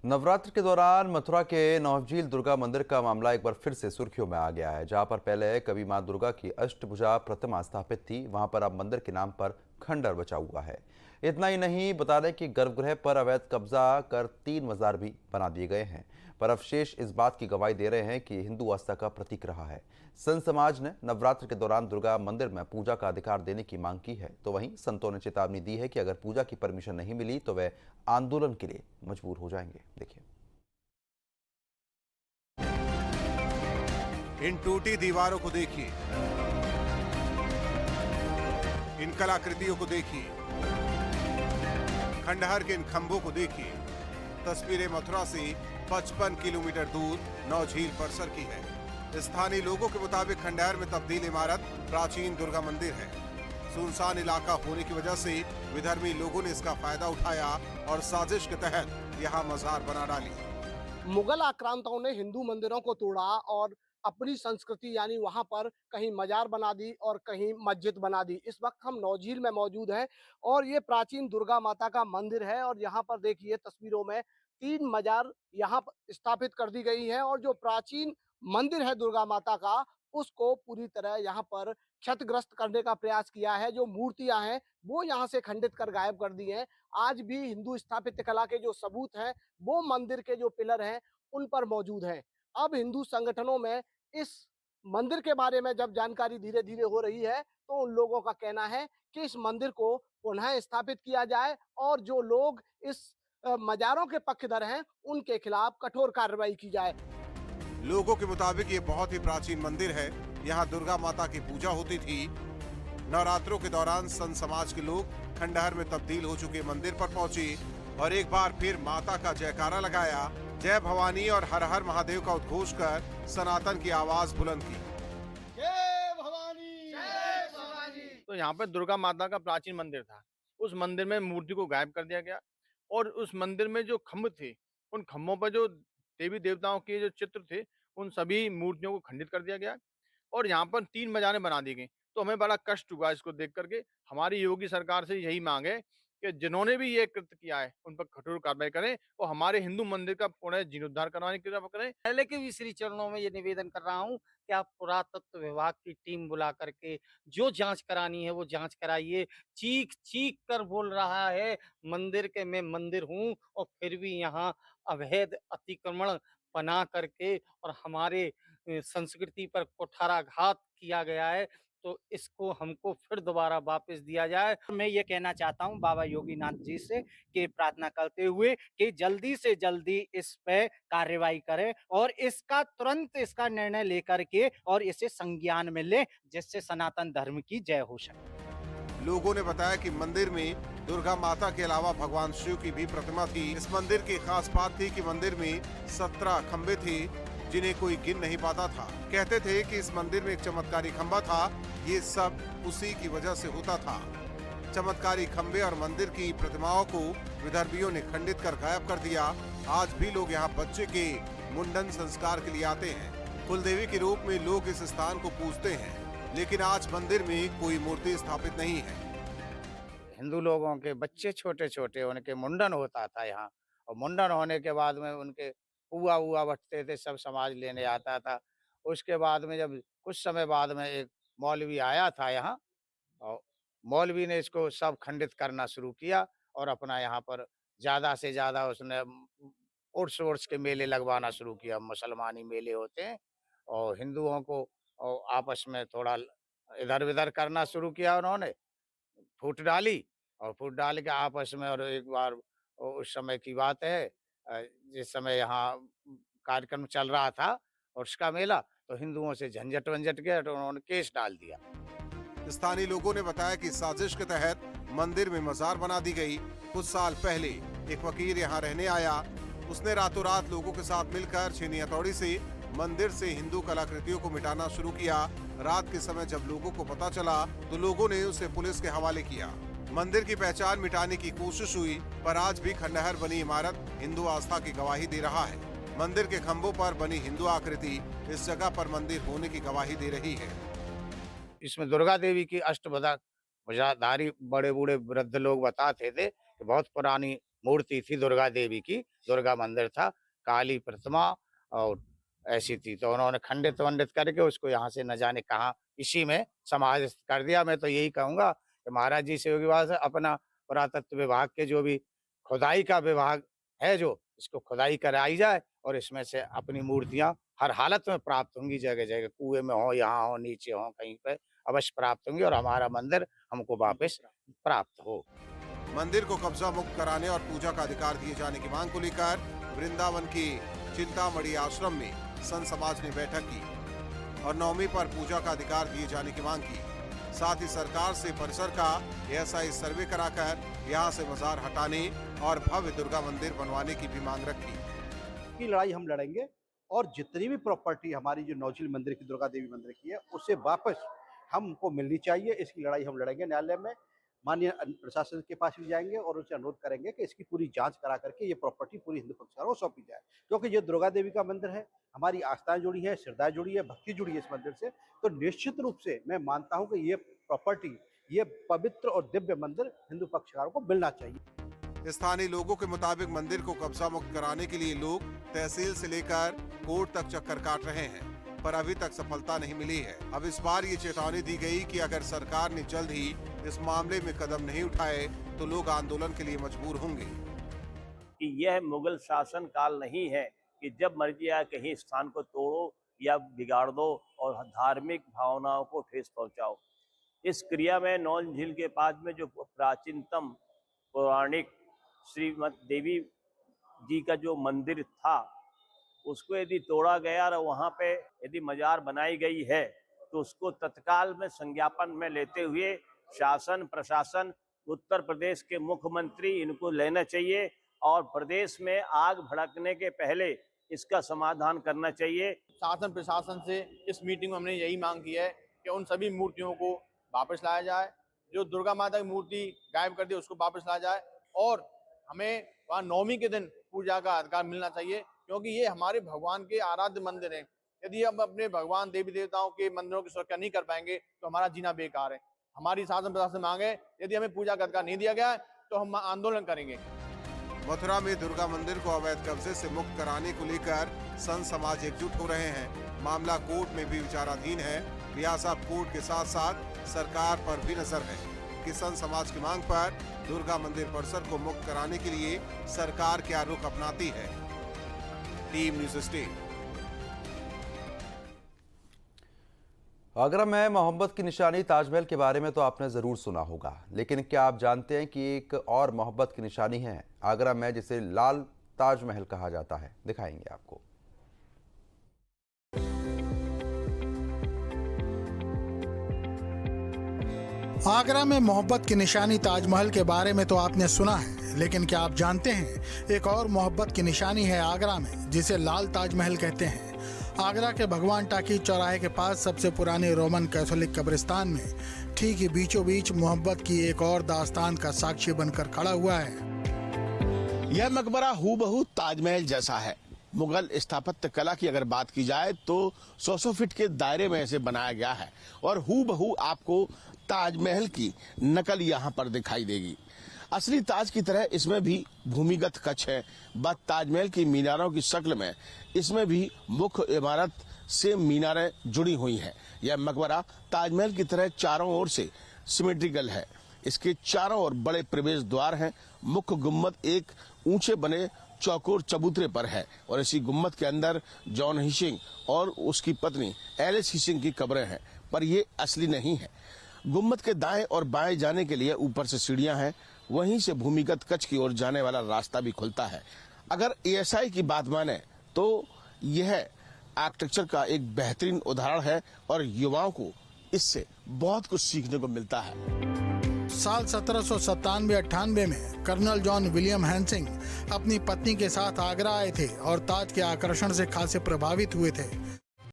नवरात्र के दौरान मथुरा के नौझील दुर्गा मंदिर का मामला एक बार फिर से सुर्खियों में आ गया है। जहां पर पहले कभी मां दुर्गा की अष्टभुजा प्रतिमा स्थापित थी, वहां पर अब मंदिर के नाम पर खंडर बचा हुआ है। इतना ही नहीं, बता दें कि गर्भगृह पर अवैध कब्जा कर 3 मजार भी बना दिए गए हैं। पर अवशेष इस बात की गवाही दे रहे हैं कि हिंदू आस्था का प्रतीक रहा है। संत समाज ने नवरात्र के दौरान दुर्गा मंदिर में पूजा का अधिकार देने की मांग की है, तो वहीं संतों ने चेतावनी दी है कि अगर पूजा की परमिशन नहीं मिली तो वे आंदोलन के लिए मजबूर हो जाएंगे। देखिए। इन टूटी दीवारों को देखिए, इन कलाकृतियों को देखिए, खंडहर के इन खंभों को देखिए। तस्वीरें मथुरा से 55 किलोमीटर दूर नौझील परिसर की है। स्थानीय लोगों के मुताबिक खंडहर में तब्दील इमारत प्राचीन दुर्गा मंदिर है। सुनसान इलाका होने की वजह से विधर्मी लोगों ने इसका फायदा उठाया और साजिश के तहत यहाँ मजार बना डाली। मुगल आक्रांताओं ने हिंदू मंदिरों को तोड़ा और अपनी संस्कृति यानी वहां पर कहीं मजार बना दी और कहीं मस्जिद बना दी। इस वक्त हम नौझील में मौजूद हैं और ये प्राचीन दुर्गा माता का मंदिर है और यहाँ पर देखिए तस्वीरों में 3 मजार यहाँ पर स्थापित कर दी गई है और जो प्राचीन मंदिर है दुर्गा माता का उसको पूरी तरह यहाँ पर क्षतिग्रस्त करने का प्रयास किया है। जो मूर्तियां हैं वो यहाँ से खंडित कर गायब कर दी हैं। आज भी हिंदू स्थापत्य कला के जो सबूत हैं वो मंदिर के जो पिलर हैं उन पर मौजूद हैं। अब हिंदू संगठनों में इस मंदिर के बारे में जब जानकारी धीरे धीरे हो रही है तो उन लोगों का कहना है कि इस मंदिर को पुनः स्थापित किया जाए और जो लोग इस मजारों के पक्षधर हैं उनके खिलाफ कठोर कार्रवाई की जाए। लोगों के मुताबिक ये बहुत ही प्राचीन मंदिर है। यहाँ दुर्गा माता की पूजा होती थी। नवरात्रों के दौरान संत समाज के लोग खंडहर में तब्दील हो चुके मंदिर पर पहुंचे और एक बार फिर माता का जयकारा लगाया। जय भवानी और हर हर महादेव का उद्घोष कर सनातन की आवाज बुलंद की। जय भवानी, जय भवानी। तो यहाँ पर दुर्गा माता का प्राचीन मंदिर था। उस मंदिर में मूर्ति को गायब कर दिया गया और उस मंदिर में जो खम्भ थे उन खम्भों पर जो देवी देवताओं के जो चित्र थे उन सभी मूर्तियों को खंडित कर दिया गया और यहाँ पर 3 मजारें बना दी गई। तो हमें बड़ा कष्ट हुआ इसको देख करके। हमारी योगी सरकार से यही मांग है कि जिन्होंने भी ये कृत्य किया है उन पर कठोर कार्रवाई करें और हमारे हिंदू मंदिर का पुनः जीर्णोद्धार करवाने की कृपा करें। पहले के भी श्री चरणों में ये निवेदन कर रहा हूँ कि आप पुरातत्व विभाग की टीम बुला करके जो जांच करानी है वो जांच कराइए। चीख चीख कर बोल रहा है मंदिर के मैं मंदिर हूँ और फिर भी यहाँ अवैध अतिक्रमण बना करके और हमारे संस्कृति पर कुठाराघात किया गया है। तो इसको हमको फिर दोबारा वापस दिया जाए। मैं ये कहना चाहता हूँ बाबा योगीनाथ जी से कि प्रार्थना करते हुए कि जल्दी से जल्दी इस पे कार्रवाई करें और इसका तुरंत इसका निर्णय लेकर के और इसे संज्ञान में ले जिससे सनातन धर्म की जय हो सके। लोगों ने बताया कि मंदिर में दुर्गा माता के अलावा भगवान शिव की भी प्रतिमा थी। इस मंदिर की खास बात थी कि मंदिर में 17 खंबे थे जिन्हें कोई गिन नहीं पाता था। कहते थे कि इस मंदिर में एक चमत्कारी खंबा था। ये सब उसी की वजह से होता था। चमत्कारी खंबे और मंदिर की प्रतिमाओं को विदर्भियों ने खंडित कर गायब कर दिया। आज भी लोग यहाँ बच्चे के मुंडन संस्कार के लिए आते हैं। कुलदेवी के रूप में लोग इस स्थान को पूजते हैं, लेकिन आज मंदिर में कोई मूर्ति स्थापित नहीं है। हिंदू लोगों के बच्चे छोटे छोटे उनके मुंडन होता था यहाँ और मुंडन होने के बाद में उनके पुआ हुआ बटते थे, सब समाज लेने आता था। उसके बाद में जब कुछ समय बाद में एक मौलवी आया था यहाँ और मौलवी ने इसको सब खंडित करना शुरू किया और अपना यहाँ पर ज्यादा से ज्यादा उसने उर्स के मेले लगवाना शुरू किया। मुसलमानी मेले होते हैं और हिंदुओं को और आपस में थोड़ा इधर उधर करना शुरू किया। उन्होंने फूट डाली और फूट डाल के आपस में और एक बार उस समय की बात है जिस समय यहाँ कार्यक्रम चल रहा था और उसका मेला तो हिंदुओं से झंझट वंझट गया तो उन्होंने केस डाल दिया। स्थानीय लोगों ने बताया कि साजिश के तहत मंदिर में मजार बना दी गई। कुछ साल पहले एक फकीर यहाँ रहने आया। उसने रातों रात लोगों के साथ मिलकर छेनी हथौड़ी से मंदिर से हिंदू कलाकृतियों को मिटाना शुरू किया। रात के समय जब लोगों को पता चला तो लोगों ने उसे पुलिस के हवाले किया। मंदिर की पहचान मिटाने की कोशिश हुई, पर आज भी खंडहर बनी इमारत हिंदू आस्था की गवाही दे रहा है। मंदिर के खंभों पर बनी हिंदू आकृति इस जगह पर मंदिर होने की गवाही दे रही है। इसमें दुर्गा देवी की अष्टभुजाधारी बड़े बूढ़े वृद्ध लोग बताते थे कि बहुत पुरानी मूर्ति थी दुर्गा देवी की, दुर्गा मंदिर था, काली प्रतिमा और ऐसी थी। तो उन्होंने खंडित वंडित करके उसको यहाँ से न जाने कहाँ इसी में समाहित कर दिया। मैं तो यही कहूँगा कि महाराज जी से अपना पुरातत्व विभाग के जो भी खुदाई का विभाग है, जो इसको खुदाई कराई जाए और इसमें से अपनी मूर्तियां हर हालत में प्राप्त होंगी। जगह जगह कुएं में हो, यहाँ हो, नीचे हो, कहीं पे अवश्य प्राप्त होंगी और हमारा मंदिर हमको वापस प्राप्त हो। मंदिर को कब्जा मुक्त कराने और पूजा का अधिकार दिए जाने की मांग को लेकर वृंदावन के चिंतामणि आश्रम में संत समाज ने बैठक की और नवमी पर पूजा का अधिकार दिए जाने की मांग की। साथ ही सरकार से परिसर का एएसआई सर्वे कराकर यहां से मजार हटाने और भव्य दुर्गा मंदिर बनवाने की भी मांग रखी। की लड़ाई हम लड़ेंगे और जितनी भी प्रॉपर्टी हमारी जो नौझील मंदिर की, दुर्गा देवी मंदिर की है, उसे वापस हमको मिलनी चाहिए। इसकी लड़ाई हम लड़ेंगे न्यायालय में, माननीय प्रशासन के पास भी जाएंगे और उनसे अनुरोध करेंगे कि इसकी पूरी जांच करा करके ये प्रॉपर्टी पूरी हिंदू पक्षकारों को सौंपी जाए, क्योंकि ये दुर्गा देवी का मंदिर है, हमारी आस्थाएं जुड़ी है, श्रद्धाएं जुड़ी है, भक्ति जुड़ी है इस मंदिर से। तो निश्चित रूप से मैं मानता हूं कि ये प्रॉपर्टी, ये पवित्र और दिव्य मंदिर हिंदू पक्षकारों को मिलना चाहिए। स्थानीय लोगों के मुताबिक मंदिर को कब्जा मुक्त कराने के लिए लोग तहसील से लेकर कोर्ट तक चक्कर काट रहे हैं, पर अभी तक सफलता नहीं मिली है। अब इस बार ये चेतावनी दी गई कि अगर सरकार ने जल्द ही इस मामले में कदम नहीं उठाए तो लोग आंदोलन के लिए मजबूर होंगे। कि यह मुगल शासन काल नहीं है कि जब मर्जी आए कहीं स्थान को तोड़ो या बिगाड़ दो और धार्मिक भावनाओं को ठेस पहुंचाओ। इस क्रिया में नौन झील के पास में जो प्राचीनतम पौराणिक श्रीमद देवी जी का जो मंदिर था, उसको यदि तोड़ा गया और वहाँ पे यदि मजार बनाई गई है तो उसको तत्काल में संज्ञापन में लेते हुए शासन प्रशासन, उत्तर प्रदेश के मुख्यमंत्री इनको लेना चाहिए और प्रदेश में आग भड़कने के पहले इसका समाधान करना चाहिए। शासन प्रशासन से इस मीटिंग में हमने यही मांग की है कि उन सभी मूर्तियों को वापस लाया जाए, जो दुर्गा माता की मूर्ति गायब कर दी उसको वापस लाया जाए और हमें वहाँ नवमी के दिन पूजा का अधिकार मिलना चाहिए, क्योंकि ये हमारे भगवान के आराध्य मंदिर हैं। यदि हम अपने भगवान देवी देवताओं के मंदिरों की सुरक्षा नहीं कर पाएंगे तो हमारा जीना बेकार है। हमारी शासन प्रशासन मांग है, यदि हमें पूजा का अधिकार नहीं दिया गया तो हम आंदोलन करेंगे। मथुरा में दुर्गा मंदिर को अवैध कब्जे से मुक्त कराने को लेकर संत समाज एकजुट हो रहे हैं। मामला कोर्ट में भी विचाराधीन है। लिहाजा कोर्ट के साथ साथ सरकार पर भी नजर है कि संत समाज की मांग पर दुर्गा मंदिर परिसर को मुक्त कराने के लिए सरकार क्या रुख अपनाती है। Team news state. आगरा में मोहब्बत की निशानी ताजमहल के बारे में तो आपने ज़रूर सुना होगा, लेकिन क्या आप जानते हैं कि एक और मोहब्बत की निशानी है आगरा में, जिसे लाल ताजमहल कहा जाता है। दिखाएंगे आपको। आगरा में मोहब्बत की निशानी ताजमहल के बारे में तो आपने सुना है, लेकिन क्या आप जानते हैं एक और मोहब्बत की निशानी है आगरा में, जिसे लाल ताजमहल कहते हैं। आगरा के भगवान टाकी चौराहे के पास सबसे पुराने रोमन कैथोलिक कब्रिस्तान में ठीक ही बीचों बीच मोहब्बत की एक और दास्तान का साक्षी बनकर खड़ा हुआ है। यह मकबरा हूबहू ताजमहल जैसा है। मुगल स्थापत्य कला की अगर बात की जाए तो 100 फीट के दायरे में इसे बनाया गया है और हूबहू आपको ताजमहल की नकल यहाँ पर दिखाई देगी। असली ताज की तरह इसमें भी भूमिगत कक्ष है। बस ताजमहल की मीनारों की शक्ल में इसमें भी मुख्य इमारत से मीनारें जुड़ी हुई हैं। यह मकबरा ताजमहल की तरह चारों ओर से सिमेट्रिकल है। इसके चारों ओर बड़े प्रवेश द्वार हैं। मुख्य गुम्बद एक ऊंचे बने चौकोर चबूतरे पर है और इसी गुम्बद के अंदर जॉन हिसिंग और उसकी पत्नी एलिस हिसिंग की कब्रें हैं, पर ये असली नहीं है। गुम्बद के दाएं और बाएं जाने के लिए ऊपर से सीढ़ियां हैं, वहीं से भूमिगत कक्ष की ओर जाने वाला रास्ता भी खुलता है। अगर एएसआई की बात माने तो यह आर्किटेक्चर का एक बेहतरीन उदाहरण है और युवाओं को इससे बहुत कुछ सीखने को मिलता है। साल 1797-98 में कर्नल जॉन विलियम हैंसिंग अपनी पत्नी के साथ आगरा आए थे और ताज के आकर्षण से खासे प्रभावित हुए थे।